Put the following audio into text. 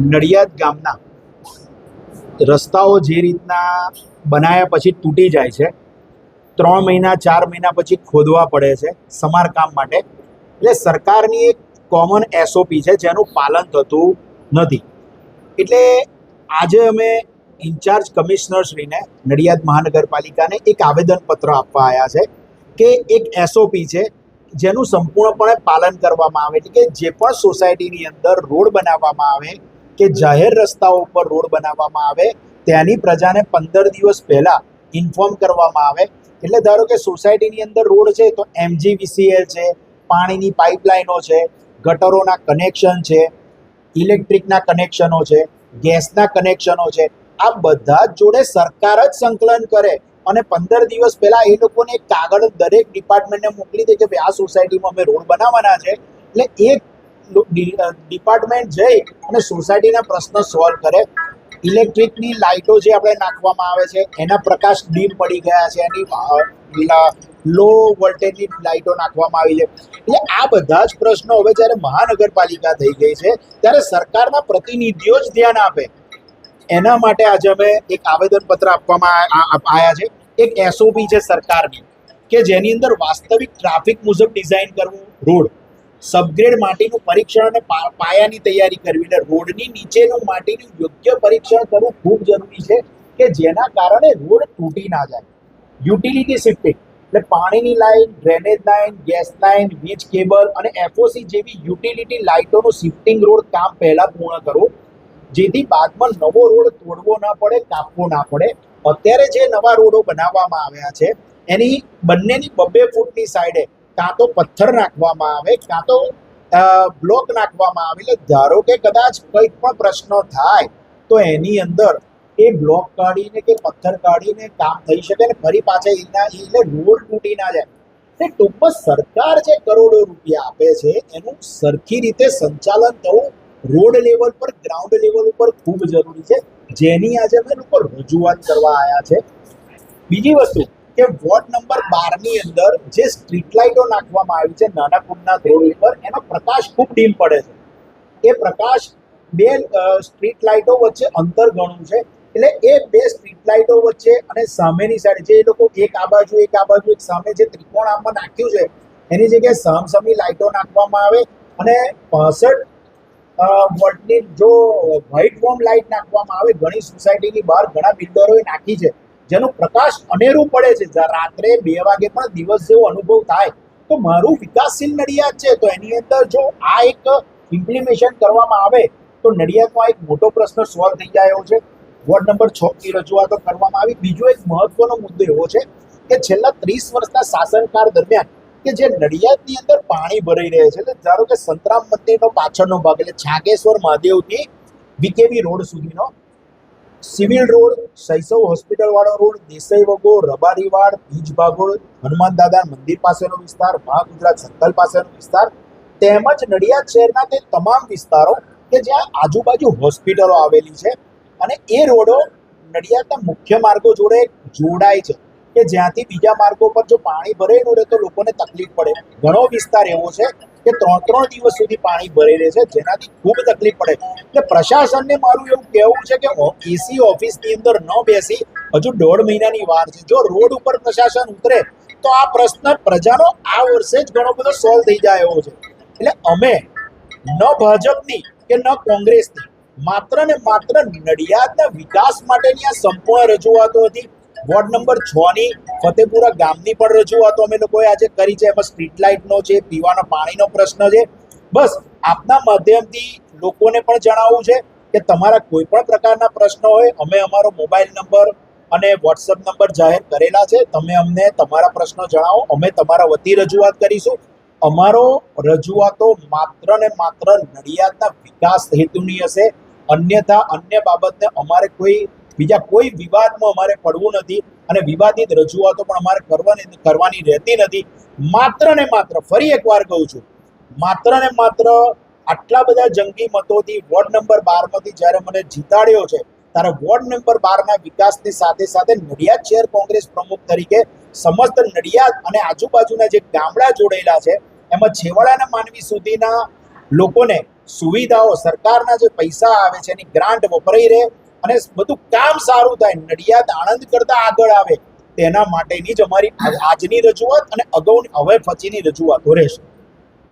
નડિયાદ ગામના રસ્તાઓ જે રીતના બનાવ્યા પછી તૂટી જાય છે, 3 મહિના 4 મહિના પછી ખોદવા પડે છે સમારકામ માટે. એટલે સરકારની એક કોમન એસઓપી છે જેનું પાલન થતું નથી. એટલે આજે અમે ઇન્ચાર્જ કમિશનરશ્રીને નડિયાદ મહાનગરપાલિકાને એક આવેદનપત્ર આપવા આવ્યા છે કે એક એસઓપી છે જેનું સંપૂર્ણપણે પાલન કરવામાં આવે. એટલે કે જે પણ સોસાયટીની અંદર રોડ બનાવવામાં આવે કે જાહેર રસ્તાઓ ઉપર રોડ બનાવવામાં આવે ત્યાંની પ્રજાને 15 દિવસ પહેલા ઇન્ફોર્મ કરવામાં આવે. એટલે ધારો કે સોસાયટીની અંદર રોડ છે તો MGVCL છે, પાણીની પાઇપલાઇનો છે, ગટરોના કનેક્શન છે, ઇલેક્ટ્રિકના કનેક્શનો છે, ગેસના કનેક્શનો છે, આ બધા જ જોડે સરકાર જ સંકલન કરે અને 15 દિવસ પહેલા એ લોકોને એક કાગળ દરેક ડિપાર્ટમેન્ટને મોકલી દે કે ભાઈ આ સોસાયટીમાં અમે રોડ બનાવવાના છે. એટલે એક ડિપાર્ટમેન્ટ જઈ અને સોસાયટીના પ્રશ્ન સોલ્વ કરે. ઇલેક્ટ્રિકની લાઇટો જે આપણે નાખવામાં આવે છે એના પ્રકાશ ડીમ પડી ગયા છે, એની લો વોલ્ટેજની લાઇટો નાખવામાં આવી છે. એટલે આ બધા જ પ્રશ્નો હવે જ્યારે મહાનગરપાલિકા થઈ ગઈ છે ત્યારે સરકારના પ્રતિનિધિઓ જ ધ્યાન આપે. એના માટે આજે અમે એક આવેદનપત્ર આપવામાં આવ્યા છે. એક એસઓપી છે સરકારની કે જેની અંદર વાસ્તવિક ટ્રાફિક મુજબ ડિઝાઇન કરવું, રોડ સબગ્રેડ માટીનું પરીક્ષણ અને પાયાની તૈયારી કરવી. એટલે રોડની નીચેનું માટીનું યોગ્ય પરીક્ષણ કરવું ખૂબ જરૂરી છે કે જેના કારણે રોડ તૂટી ના જાય. યુટિલિટી શિફ્ટિંગ એટલે પાણીની line, drainage line, gas line, વીજ કેબલ અને એફઓસી જેવી યુટિલિટી લાઇટોનું શિફ્ટિંગ રોડ કામ પહેલા પૂર્ણ કરવું જેથી બાદમાં નવો રોડ તોડવો ના પડે, કાપવો ના પડે. અત્યારે જે નવા રોડો બનાવવામાં આવ્યા છે એની બંનેની 2-2 ફૂટની સાઈડે કાં તો પથ્થર નાખવામાં આવે કાં તો બ્લોક નાખવામાં આવે. એટલે ધારો કે કદાચ કંઈક પણ પ્રશ્નો થાય તો એની અંદર એ બ્લોક કાઢીને કે પથ્થર કાઢીને કામ થઈ શકે ને ફરી પાછા એટલે રોડ તૂટી ના જાય. એટલે ટૂંકમાં સરકાર જે કરોડો રૂપિયા આપે છે એનું સરખી રીતે સંચાલન થવું રોડ લેવલ પર, ગ્રાઉન્ડ લેવલ ઉપર ખૂબ જરૂરી છે, જેની આજે અમે લોકો રજૂઆત કરવા આવ્યા છે. બીજી વસ્તુ કે વોર્ડ નંબર 12 ની અંદર જે સ્ટ્રીટ લાઇટો નાખવામાં આવી છે નાના કુંડના રોડ ઉપર, એનો પ્રકાશ ખૂબ ડીમ પડે છે. એ પ્રકાશ 2 સ્ટ્રીટ લાઇટો વચ્ચે અંતર ઘણું છે. એટલે એ 2 સ્ટ્રીટ લાઇટો વચ્ચે અને સામેની સાઈડ જે લોકો એક આ બાજુ એક સામે જે ત્રિકોણ આમાં નાખ્યું છે એની જગ્યાએ સામસામી લાઇટો નાખવામાં આવે અને 65 વોલ્ટની જો વ્હાઇટ વોર્મ લાઇટ નાખવામાં આવે. ઘણી સોસાયટીની બહાર ઘણા બિલ્ડરોએ નાખી છે જેનો પ્રકાશ અનેરું પડે છે. રાત્રે 2 વાગે પણ દિવસ જેવો અનુભવ થાય. તો મારું વિકાસશીલ નડિયાદ છે તો એની અંદર જો આ એક ઇમ્પ્લિમેશન કરવામાં આવે તો નડિયાદનો એક મોટો પ્રશ્ન સોલ્વ થઈ જાય એવો છે. વોર્ડ નંબર 6 ની રજૂઆતો કરવામાં આવી. બીજો એક મહત્વનો મુદ્દો એવો છે કે છેલ્લા 30 વર્ષના શાસનકાળ દરમિયાન કે જે નડિયાદની અંદર પાણી ભરાઈ રહે છે. એટલે ધારો કે સંતરામ મંદિરનો પાછળનો ભાગ એટલે છાગેશ્વર મહાદેવથી બીકેવી રોડ સુધીનો સિવિલ રોડ, શૈશવ હોસ્પિટલ વાળો રોડ, દેસાઈ વગો, રબારીવાડ, બીજ ભાગોળ, હનુમાન દાદા મંદિર પાસેનો વિસ્તાર, મહાગુજરાત સર્કલ પાસેનો વિસ્તાર તેમજ નડિયાદ શહેરના તે તમામ વિસ્તારો કે જ્યાં આજુબાજુ હોસ્પિટલો આવેલી છે અને એ રોડો નડિયાદના મુખ્ય માર્ગો જોડે જોડાય છે કે જ્યાંથી બીજા માર્ગો પર જો પાણી ભરેલું રહે તો લોકોને તકલીફ પડે. ઘણો વિસ્તાર એવો છે કે 3 દિવસ સુધી પાણી ભરેલું રહે છે જેનાથી ખૂબ તકલીફ પડે. એટલે પ્રશાસનને મારું એવું કહેવું છે કે એસી ઓફિસની અંદર ન બેસી હજુ 1.5 મહિનાની વાર છે. જો રોડ ઉપર પ્રશાસન ઉતરે તો આ પ્રશ્ન પ્રજાનો આ વર્ષે જ ઘણો બધો સોલ્વ થઈ જાય એવો છે. એટલે અમે ન ભાજપની કે ન કોંગ્રેસની, માત્ર ને માત્ર નડિયાદના વિકાસ માટેની આ સંપૂર્ણ રજૂઆતો હતી. વોર્ડ નંબર 6 ની ફતેપુરા ગામની પણ રજૂઆતો અમે લોકોએ આજે કરી છે. એમાં સ્ટ્રીટ લાઇટનો છે, પીવાના પાણીનો પ્રશ્ન છે. બસ આપના માધ્યમથી લોકોને પણ જણાવવું છે કે તમારા કોઈ પણ પ્રકારના પ્રશ્નો હોય અમે અમારો મોબાઈલ નંબર અને વોટ્સઅપ નંબર જાહેર કરેલા છે. તમે અમને તમારા પ્રશ્નો જણાવો, અમે તમારા વતી રજૂઆત કરીશું. અમારો રજૂઆતો માત્ર ને માત્ર નડિયાદના વિકાસ હેતુની હશે. અન્યથા અન્ય બાબતને અમારે બીજા કોઈ વિવાદમાં અમારે પડવું નથી અને વિવાદિત રજૂઆતો પણ અમારે કરવાની રહેતી નથી. માત્ર ને માત્ર ફરી એકવાર કહું છું, માત્ર ને માત્ર આટલા બધા જંગી મતોથી વોર્ડ નંબર 12 માંથી જ્યારે મને જીતાડ્યો છે ત્યારે વોર્ડ નંબર 12 ના વિકાસની સાથે સાથે નડિયાદ શહેર કોંગ્રેસ પ્રમુખ તરીકે સમસ્ત નડિયાદ અને આજુબાજુના જે ગામડા જોડેલા છે એમાં છેવાડાના માનવી સુધીના લોકોને સુવિધાઓ, સરકારના જે પૈસા આવે છે એની ગ્રાન્ટ વપરાઈ રહે અને બધું કામ સારું થાય, નડિયાદ આણંદ કરતા આગળ આવે, તેના માટેની જ અમારી આજની રજૂઆત અને અગાઉ હવે પછીની રજૂઆતો રહેશે.